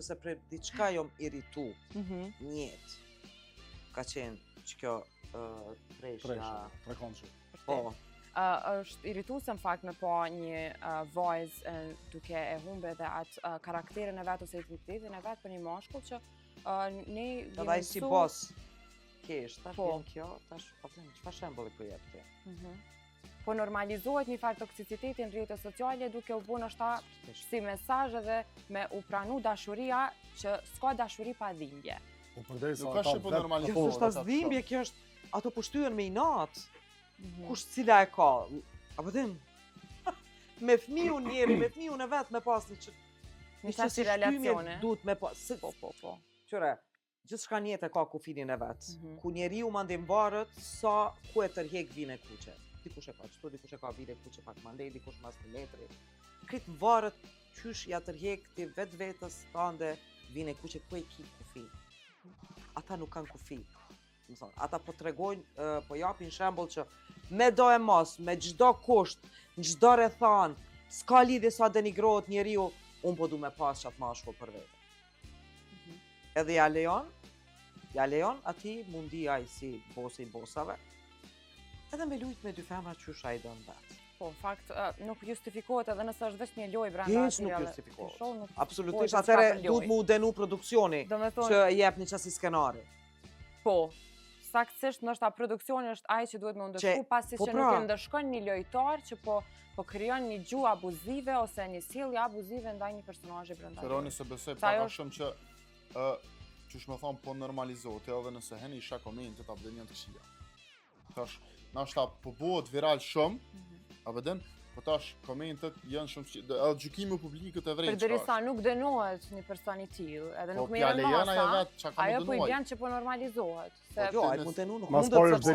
ose për diçka jom irritu njetë. Ka qenë që kjo preshja. Trekonçi. Po. Është irrituese në fakt me po një vajzë duke e humbe dhe atë karakterin e vet ose identitetin e vet për një mashkull që ne Edhe ai si bos kesh, tash vjen kjo, tash çfarë shembulli po jep ti? Po normalizohet një farë toksiciteti në rrjetet sociale duke u bën ashta si mesazh edhe me u pranu dashuria që s'ka dashuri pa dhimbje. Po përderisa Nuk është po normalizohet. Kjo është as dhimbje, kjo është ato po shtyhen me inat. Kush cila e ka? Apo them me fëmijën njeri, me fëmijën e vet me pas Një si relacione. Duhet me pas. Po. Qyre, gjithçka në jetë ka kufinin e vet. Ku njeriu mandej mbarët sa ku e tërheq vine kuqe. Dikush e ka çto, dikush e ka vine kuqe pak mandej, dikush mas në metri. Krit mbarët qysh ja tërheq ti vetës tande vine kuqe ku e ki kufi. Ata nuk kanë kufi. Ata po tregojnë, po japin shembull që me do e mos, me çdo kusht, në çdo rrethan, s'ka lidhje sa denigrohet njeriu, unë po du me pas qatë mashkull për vete. Edhe ja lejon ati mundia i si bosi i bosave, edhe me lujt me dy femra qysh a i dënë vetë. Po, në fakt, nuk justifikohet edhe nëse është vetë një lojë brenda atij. Nuk justifikohet. Absolutisht, atëre duhet mu denu produksioni që jep një qasi skenari. Po, saktësisht ndoshta produksioni është ai që duhet me ndëshku pasi që nuk e ndëshkon një lojtar që po krijon një gjuhë abuzive ose një sjellje abuzive ndaj një personazhi brenda. Feroni se besoj pak a shumë që qysh më thon po normalizohet edhe nëse heni isha komente ta bën janë të këqija. Tash, ndoshta po bëhet viral shumë, a vëdën? Po tash komentet janë shumë edhe gjykimi publikut e vërejtë. Përderisa nuk dënohet një person i tillë, edhe nuk merren masa. Ajo po i vjen që po normalizohet. Jo, ai mund të dënu nuk mundet sepse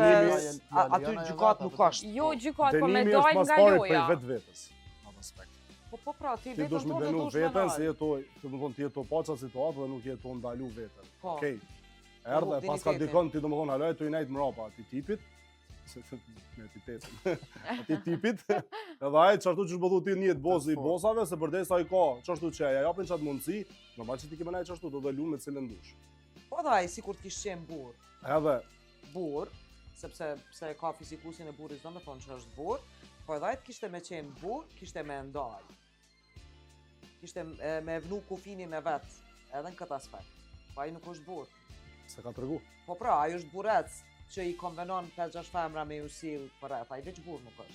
aty gjykat nuk është. Jo gjykat, po me dal nga loja. Vetës. Në aspekt. Po pra, ti vetëm duhet të dënu veten se ti jeto paça situatë dhe nuk jeto ndalu veten. Okej. Erdhe paska dikon ti domethënë haloj të nejt mrapa atij tipit. Me epitetin ati tipit edhe ajë qashtu që shbëdhu ti njët bosi i bosave se përderisa i ka qashtu që ja japin qatë mundësi normal që ti ke menaj qashtu do dhe lu me cilën dush. Po dhe ajë si kur t'kish qenë burr. Edhe burr, sepse ka fizikusin e burrit zdo me thonë që është burr, po edhe ajë t'kishte me qenë burr, kishte me ndaj. Kishte me vnu kufinin e vetë, edhe në këtë aspekt. Po ajë nuk është burr. Se ka tregu. Po pra, ajë është burrec që i konvenon 5-6 femra me ju sill për rreth, ai veç burr nuk është.